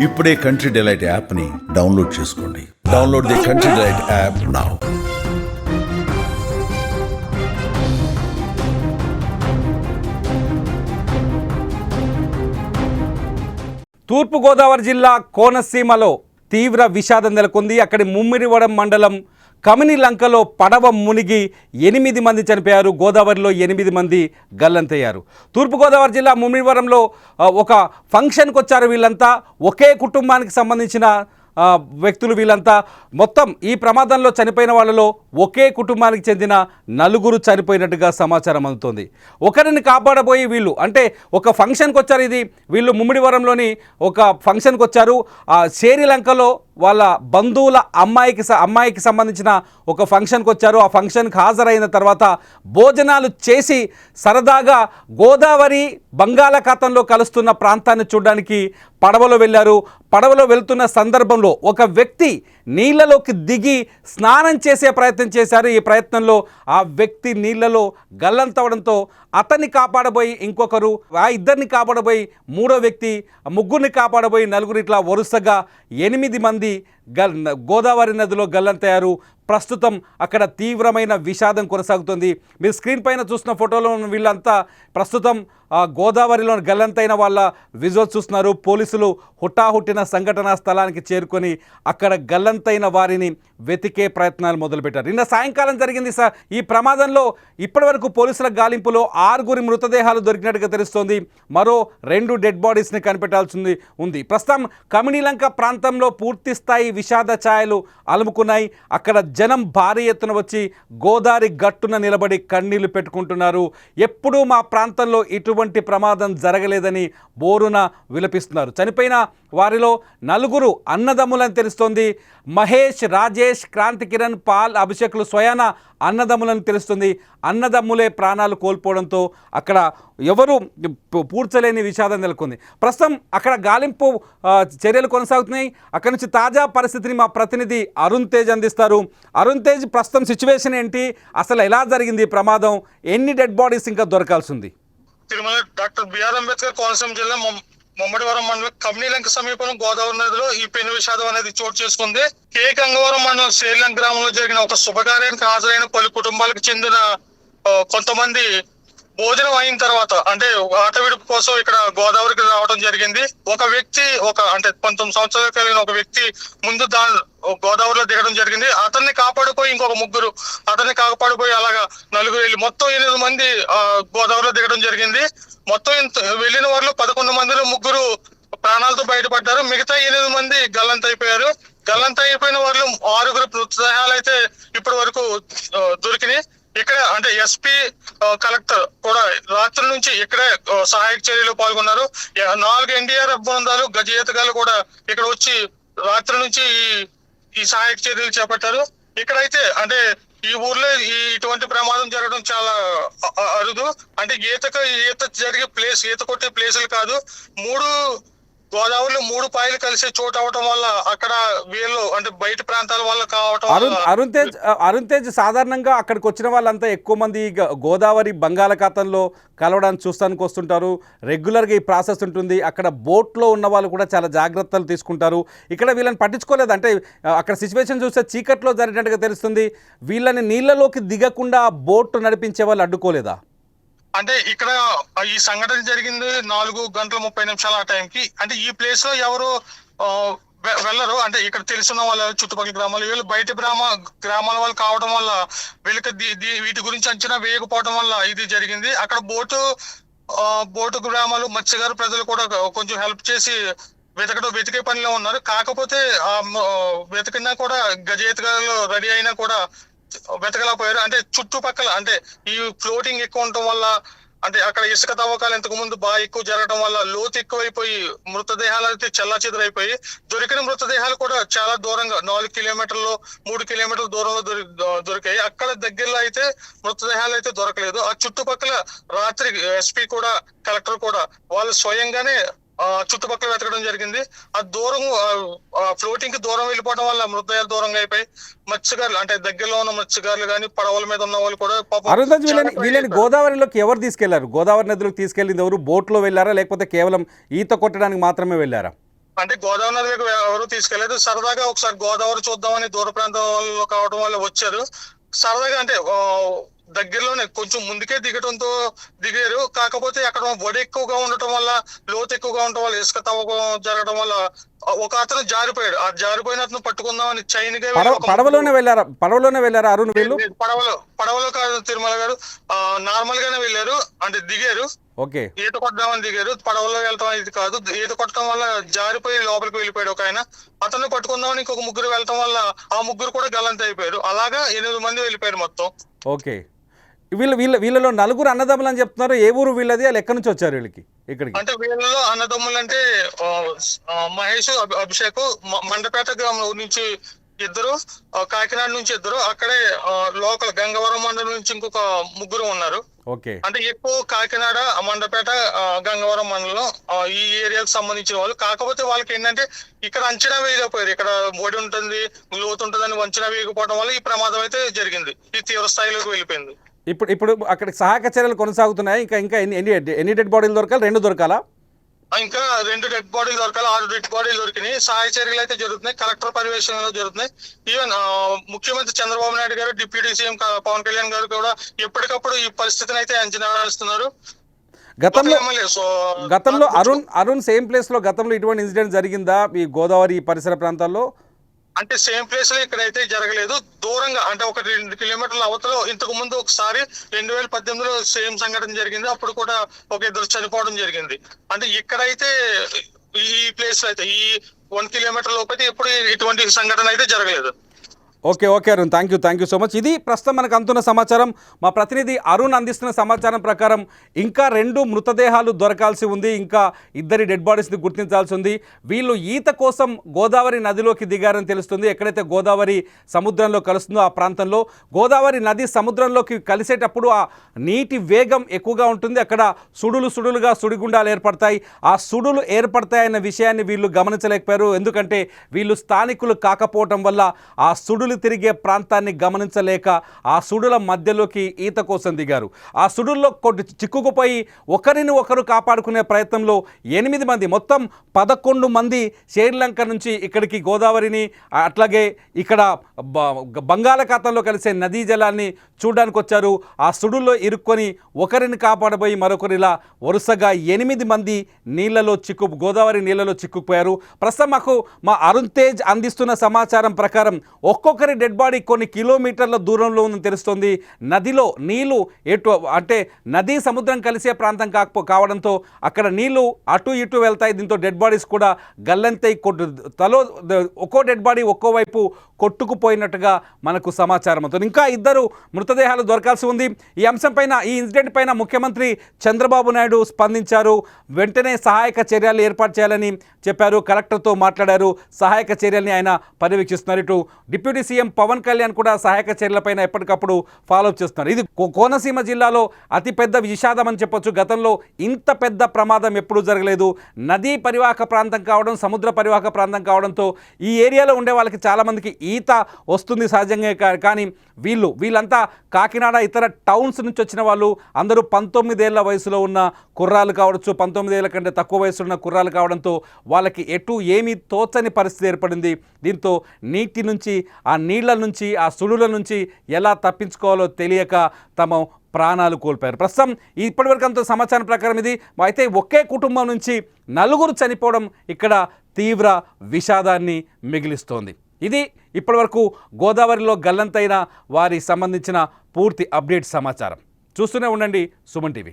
ఇప్పుడే Country Delight యాప్ని download చేసుకోండి. Download the Country Delight app now. Turpu Godavari జిల్లా కోనసీమలో తీవ్ర విషాదం నెలకొంది. అక్కడి ముమ్మిడివరం మండలం కమినిలంకలో పడవ మునిగి 8 మంది చనిపోయారు. గోదావరిలో 8 మంది గల్లంతయ్యారు. తూర్పుగోదావరి జిల్లా ముమ్మిడివరంలో ఒక ఫంక్షన్కి వచ్చారు. వీళ్ళంతా ఒకే కుటుంబానికి సంబంధించిన వ్యక్తులు. వీళ్ళంతా మొత్తం ఈ ప్రమాదంలో చనిపోయిన వాళ్ళలో ఒకే కుటుంబానికి చెందిన 4 చనిపోయినట్టుగా సమాచారం అందుతోంది. ఒకరిని కాపాడబోయి వీళ్ళు అంటే ఒక ఫంక్షన్కి వచ్చారు. ఇది వీళ్ళు ముమ్మిడివరంలోని ఒక ఫంక్షన్కి వచ్చారు. శ్రీలంకలో వాళ్ళ బంధువుల అమ్మాయికి సంబంధించిన ఒక ఫంక్షన్కి వచ్చారు. ఆ ఫంక్షన్కి హాజరైన తర్వాత భోజనాలు చేసి సరదాగా గోదావరి బంగాళాఖాతంలో కలుస్తున్న ప్రాంతాన్ని చూడడానికి పడవలో వెళ్ళారు. పడవలో వెళ్తున్న సందర్భంలో ఒక వ్యక్తి నీళ్ళలోకి దిగి స్నానం చేసే ప్రయత్నం చేశారు. ఈ ప్రయత్నంలో ఆ వ్యక్తి నీళ్ళలో గల్లంతవడంతో అతన్ని కాపాడబోయి ఇంకొకరు, ఆ ఇద్దరిని కాపాడబోయి మూడో వ్యక్తి, ముగ్గురిని కాపాడబోయి 4, ఇట్లా వరుసగా 8 మంది గోదావరి నదిలో గల్లంతయ్యారు. ప్రస్తుతం అక్కడ తీవ్రమైన విషాదం కొనసాగుతుంది. మీరు స్క్రీన్ పైన చూసిన ఫోటోలో వీళ్ళంతా ప్రస్తుతం గోదావరిలో గల్లంతైన వాళ్ళ విజువల్స్ చూస్తున్నారు. పోలీసులు హుటాహుట్టిన సంఘటనా స్థలానికి చేరుకొని అక్కడ గల్లంతైన వారిని వెతికే ప్రయత్నాలు మొదలుపెట్టారు. నిన్న సాయంకాలం జరిగింది సార్ ఈ ప్రమాదంలో. ఇప్పటివరకు పోలీసుల గాలింపులో 6 మృతదేహాలు దొరికినట్టుగా తెలుస్తోంది. మరో 2 డెడ్ బాడీస్ని కనిపెట్టాల్సింది ఉంది. ప్రస్తుతం కమినిలంక ప్రాంతంలో పూర్తి స్థాయి విషాద ఛాయలు అలుముకున్నాయి. అక్కడ జనం భారీ ఎత్తున వచ్చి గోదావరి గట్టున నిలబడి కన్నీళ్లు పెట్టుకుంటున్నారు. ఎప్పుడూ మా ప్రాంతంలో ఇటువంటి ప్రమాదం జరగలేదని బోరున విలపిస్తున్నారు. చనిపోయిన వారిలో 4 అన్నదమ్ములని తెలుస్తోంది. మహేష్, రాజేష్, క్రాంతి కిరణ్, పాల్, అభిషేక్లు స్వయాన అన్నదమ్ములని తెలుస్తుంది. అన్నదమ్ములే ప్రాణాలు కోల్పోవడంతో అక్కడ ఎవరు పూడ్చలేని విషాదం నెలకొంది. ప్రస్తుతం అక్కడ గాలింపు చర్యలు కొనసాగుతున్నాయి. అక్కడ నుంచి తాజా పరిస్థితిని మా ప్రతినిధి అరుణ్ తేజ్ అందిస్తారు. అరుణ్ తేజ్, ప్రస్తుతం సిచ్యువేషన్ ఏంటి, అసలు ఎలా జరిగింది ఈ ప్రమాదం, ఎన్ని డెడ్ బాడీస్ ఇంకా దొరకాల్సి ఉంది? తిరుమల డాక్టర్ బిఆర్ అంబేద్కర్ కోనసీమ జిల్లా ముమ్మడివరం మండలం కమినిలంక సమీపంలో గోదావరి నదిలో ఈ పెను విషాదం అనేది చోటు చేసుకుంది. కే గంగవరం మండలం శ్రీలంక గ్రామంలో జరిగిన ఒక శుభకార్యానికి హాజరైన పలు కుటుంబాలకు చెందిన కొంతమంది భోజనం అయిన తర్వాత అంటే ఆట విడుపు కోసం ఇక్కడ గోదావరికి రావడం జరిగింది. ఒక వ్యక్తి అంటే 19 సంవత్సరాలు కలిగిన ఒక వ్యక్తి ముందు గోదావరిలో దిగడం జరిగింది. అతన్ని కాపాడిపోయి ఇంకొక 3, అతన్ని కాపాడిపోయి అలాగా 4 వెళ్ళి మొత్తం 8 మంది గోదావరిలో దిగడం జరిగింది. మొత్తం వెళ్ళిన వారిలో 11 మందిలో 3 ప్రాణాలతో బయటపడ్డారు. మిగతా 8 మంది గల్లంతైపోయారు. గల్లంతైపోయిన వారిలో 6 మృతదేహాలు అయితే ఇప్పటి వరకు దొరికినాయి. ఇక్కడ అంటే ఎస్పీ, కలెక్టర్ కూడా రాత్రి నుంచి ఇక్కడే సహాయక చర్యలు పాల్గొన్నారు. 4 ఎన్డీఆర్ఎఫ్ బృందాలు, గజ ఈతగాళ్ళు కూడా ఇక్కడ వచ్చి రాత్రి నుంచి ఈ సహాయక చర్యలు చేపట్టారు. ఇక్కడైతే అంటే ఈ ఊర్లో ఇటువంటి ప్రమాదం జరగడం చాలా అరుదు. అంటే ఈత జరిగే ప్లేస్, ఈత కొట్టే ప్లేసులు కాదు. 3 గోదావరిలో 3 పాయలు కలిసే చోటు అవటం వల్ల అక్కడ వీళ్ళు అంటే బయట ప్రాంతాల వల్ల కావటం. అరుణ్ తేజ్, సాధారణంగా అక్కడికి వచ్చిన వాళ్ళంతా ఎక్కువ మంది గోదావరి బంగాళాఖాతంలో కలవడానికి చూస్తానికి వస్తుంటారు. రెగ్యులర్గా ఈ ప్రాసెస్ ఉంటుంది. అక్కడ బోట్లో ఉన్న వాళ్ళు కూడా చాలా జాగ్రత్తలు తీసుకుంటారు. ఇక్కడ వీళ్ళని పట్టించుకోలేదు. అంటే అక్కడ సిచ్యువేషన్ చూస్తే చీకట్లో జరిగినట్టుగా తెలుస్తుంది. వీళ్ళని నీళ్ళలోకి దిగకుండా బోట్ నడిపించే వాళ్ళు అడ్డుకోలేదా? అంటే ఇక్కడ ఈ సంఘటన జరిగింది 4:30 ఆ టైంకి. అంటే ఈ ప్లేస్ లో ఎవరు వెళ్ళరు. అంటే ఇక్కడ తెలుసున్న వాళ్ళ చుట్టుపక్కల గ్రామాలు, వీళ్ళు బయట గ్రామాల వాళ్ళు కావడం వల్ల వీళ్ళకి వీటి గురించి అంచనా వేయకపోవడం వల్ల ఇది జరిగింది. అక్కడ బోటు గ్రామాలు, మత్స్యకారు ప్రజలు కూడా కొంచెం హెల్ప్ చేసి వెతికే పనిలో ఉన్నారు. కాకపోతే వెతికినా కూడా గజేతగాళ్ళు రెడీ అయినా కూడా వెతకలేకపోయారు. అంటే చుట్టుపక్కల అంటే ఈ ఫ్లోటింగ్ ఎక్కువ ఉండటం వల్ల, అంటే అక్కడ ఇసుక తవ్వకాలు ఇంతకు ముందు బాగా ఎక్కువ జరగడం వల్ల లోతు ఎక్కువైపోయి మృతదేహాలు అయితే చెల్లాచెదురైపోయి దొరికిన మృతదేహాలు కూడా చాలా దూరంగా 4 కిలోమీటర్లు 3 కిలోమీటర్ల దూరంలో దొరికాయి. అక్కడ దగ్గరలో అయితే మృతదేహాలు అయితే దొరకలేదు. ఆ చుట్టుపక్కల రాత్రి ఎస్పీ కూడా, కలెక్టర్ కూడా వాళ్ళు స్వయంగానే చుట్టుపక్కల వెతకడం జరిగింది. ఆ దూరం ఫ్లోటింగ్ కి దూరం వెళ్ళిపోవడం వల్ల మృతదేహాలు దూరంగా అయిపోయి మత్స్యకారులు అంటే దగ్గరలో ఉన్న మత్స్యకారులు కానీ పడవల మీద ఉన్న వాళ్ళు కూడా వీళ్ళని గోదావరిలోకి ఎవరు తీసుకెళ్లారు? గోదావరి నదిలోకి తీసుకెళ్ళింది ఎవరు? బోట్లో వెళ్ళారా లేకపోతే కేవలం ఈత కొట్టడానికి మాత్రమే వెళ్ళారా? అంటే గోదావరి నదికి ఎవరు తీసుకెళ్లేదు. సరదాగా ఒకసారి గోదావరి చూద్దామని దూర ప్రాంతాల్లో కావడం వల్ల వచ్చారు. సరదాగా అంటే దగ్గరలోనే కొంచెం ముందుకే దిగడంతో దిగారు. కాకపోతే అక్కడ వడి ఎక్కువగా ఉండటం వల్ల, లోతు ఎక్కువగా ఉండటం వల్ల, ఇసుక తవ్వకం జరగడం వల్ల ఒక అతను జారిపోయాడు. ఆ జారిపోయిన అతను పట్టుకుందామని చైన్గా పడవలోనే వెళ్ళారా అరుణ్ వీళ్ళు? పడవలో కాదు తిరుమల గారు, నార్మల్ గానే వెళ్ళారు. అంటే దిగారు, ఓకే, ఈత కొట్టడానికి దిగారు. పడవలో వెళ్ళటం ఇది కాదు. ఈత కొట్టడం వల్ల జారిపోయి లోపలికి వెళ్ళిపోయాడు ఒక ఆయన. అతన్ని పట్టుకుందామని ఇంకొక ముగ్గురు వెళ్ళటం వల్ల ఆ ముగ్గురు కూడా గల్లంత అయిపోయారు. అలాగా 8 మంది వెళ్ళిపోయారు మొత్తం. ఓకే, వీళ్ళలో నలుగురు అన్నదమ్ములు అని చెప్తున్నారు. ఏ ఊరు వీళ్ళది? వాళ్ళు ఎక్కడి నుంచి వచ్చారు వీళ్ళకి ఇక్కడికి? అంటే వీళ్ళలో అన్నదమ్ములు అంటే మహేష్, అభిషేక్ మండపేట గ్రామం నుంచి 2, కాకినాడ నుంచి 2, అక్కడే లోకల్ గంగవరం మండలం నుంచి ఇంకొక 3 ఉన్నారు. ఓకే, అంటే ఎక్కువ కాకినాడ, మండపేట, గంగవరం మండలం ఈ ఏరియాకు సంబంధించిన వాళ్ళు. కాకపోతే వాళ్ళకి ఏంటంటే ఇక్కడ అంచనా వేయకపోయారు. ఇక్కడ ఒడి ఉంటుంది, లోతు ఉంటుందని అంచనా వేయకపోవడం వల్ల ఈ ప్రమాదం అయితే జరిగింది. ఈ తీవ్ర స్థాయిలోకి వెళ్ళిపోయింది. ఇప్పుడు అక్కడ సహాయక చర్యలు కొనసాగుతున్నాయి. ఇంకా ఎన్ని డెడ్ బాడీలు దొరకాలి? 2 దొరకాలా? ఇంకా 2 డెడ్ బాడీలు దొరకాలి. 6 డెడ్ బాడీలు దొరికినాయి. సహాయ చర్యలు అయితే జరుగుతున్నాయి. కలెక్టర్ పర్యవేక్షణలో జరుగుతున్నాయి. ఈవెన్ ముఖ్యమంత్రి చంద్రబాబు నాయుడు గారు, డిప్యూటీ సీఎం పవన్ కళ్యాణ్ గారు కూడా ఎప్పటికప్పుడు ఈ పరిస్థితిని అయితే అంచనా వేస్తున్నారు. గతంలో అరుణ్ సేమ్ ప్లేస్ లో గతంలో ఇటువంటి ఇన్సిడెంట్ జరిగిందా ఈ గోదావరి పరిసర ప్రాంతాల్లో? అంటే సేమ్ ప్లేస్ లో ఇక్కడైతే జరగలేదు. దూరంగా అంటే ఒక 2 కిలోమీటర్ల అవతల ఇంతకు ముందు ఒకసారి 2018లో సేమ్ సంఘటన జరిగింది. అప్పుడు కూడా ఒక 2 చనిపోవడం జరిగింది. అంటే ఇక్కడైతే ఈ ప్లేస్ లో అయితే ఈ 1 కిలోమీటర్ లోపు అయితే ఎప్పుడు ఇటువంటి సంఘటన అయితే జరగలేదు. Okay Arun, thank you so much. ఇది ప్రస్తుతం మనకు అందుతున్న సమాచారం. మా ప్రతినిధి అరుణ్ అందిస్తున్న సమాచారం ప్రకారం ఇంకా 2 మృతదేహాలు దొరకాల్సి ఉంది. ఇంకా 2 డెడ్ బాడీస్ని గుర్తించాల్సి ఉంది. వీళ్ళు ఈత కోసం గోదావరి నదిలోకి దిగారని తెలుస్తుంది. ఎక్కడైతే గోదావరి సముద్రంలో కలుస్తుందో ఆ ప్రాంతంలో గోదావరి నది సముద్రంలోకి కలిసేటప్పుడు ఆ నీటి వేగం ఎక్కువగా ఉంటుంది. అక్కడ సుడులుగా సుడిగుండాలు ఏర్పడతాయి. ఆ సుడులు ఏర్పడతాయన్న విషయాన్ని వీళ్ళు గమనించలేకపోయారు. ఎందుకంటే వీళ్ళు స్థానికులు కాకపోవటం వల్ల ఆ సుడులు తిరిగే ప్రాంతాన్ని గమనించలేక ఆ సుడుల మధ్యలోకి ఈత కోసం దిగారు. ఆ సుడుల్లో చిక్కుకుపోయి ఒకరిని ఒకరు కాపాడుకునే ప్రయత్నంలో 8 మంది, మొత్తం 11 మంది శ్రీలంక నుంచి ఇక్కడికి గోదావరిని, అట్లాగే ఇక్కడ బంగాళాఖాతంలో కలిసే నదీ జలాన్ని చూడడానికి వచ్చారు. ఆ సుడుల్లో ఇరుక్కొని ఒకరిని కాపాడబోయి మరొకరిలా వరుసగా 8 మంది గోదావరి నీళ్లలో చిక్కుకుపోయారు. ప్రస్తుతం మా అరుణ్ తేజ్ అందిస్తున్న సమాచారం ప్రకారం ఒక్కొక్కరి డెడ్ బాడీ కొన్ని కిలోమీటర్ల దూరంలో ఉందని తెలుస్తోంది. నదిలో నీళ్లు అంటే నదీ సముద్రం కలిసే ప్రాంతం కావడంతో అక్కడ నీళ్లు అటు ఇటు వెళ్తాయి. దీంతో డెడ్ బాడీస్ కూడా గల్లంతై ఒక్కో డెడ్ బాడీ ఒక్కో వైపు కొట్టుకుపోయినట్టుగా మనకు సమాచారం అవుతుంది. ఇంకా 2 మృతదేహాలు దొరకాల్సి ఉంది. ఈ అంశం పైన, ఈ ఇన్సిడెంట్ పైన ముఖ్యమంత్రి చంద్రబాబు నాయుడు స్పందించారు. వెంటనే సహాయక చర్యలు ఏర్పాటు చేయాలని చెప్పారు. కలెక్టర్తో మాట్లాడారు. సహాయక చర్యల్ని ఆయన పర్యవేక్షిస్తున్నారు. ఇటు డిప్యూటీ సీఎం పవన్ కళ్యాణ్ కూడా సహాయక చర్యలపైన ఎప్పటికప్పుడు ఫాలోఅప్ చేస్తున్నారు. ఇది కోనసీమ జిల్లాలో అతిపెద్ద విషాదం అని చెప్పొచ్చు. గతంలో ఇంత పెద్ద ప్రమాదం ఎప్పుడూ జరగలేదు. నదీ పరివాహక ప్రాంతం కావడం, సముద్ర పరివాహక ప్రాంతం కావడంతో ఈ ఏరియాలో ఉండే వాళ్ళకి చాలామందికి ఈత వస్తుంది సహజంగా. కానీ వీళ్ళంతా కాకినాడ ఇతర టౌన్స్ నుంచి వచ్చిన వాళ్ళు. అందరూ 19 ఏళ్ల వయసులో ఉన్న కుర్రాలు కావచ్చు, 19 ఏళ్ల కంటే తక్కువ వయసు ఉన్న కుర్రాలు కావడంతో వాళ్ళకి ఏమీ తోచని పరిస్థితి ఏర్పడింది. దీంతో నీటి నుంచి, ఆ నీళ్ల నుంచి, ఆ సుడుల నుంచి ఎలా తప్పించుకోవాలో తెలియక తమ ప్రాణాలు కోల్పోయారు. ప్రస్తుతం ఇప్పటివరకు అంత సమాచారం ప్రకారం ఇది అయితే ఒకే కుటుంబం నుంచి 4 చనిపోవడం ఇక్కడ తీవ్ర విషాదాన్ని మిగిలిస్తోంది. ఇది ఇప్పటివరకు గోదావరిలో గల్లంతైన వారి సంబంధించిన పూర్తి అప్డేట్ సమాచారం. చూస్తూనే ఉండండి సుమన్ టీవీ.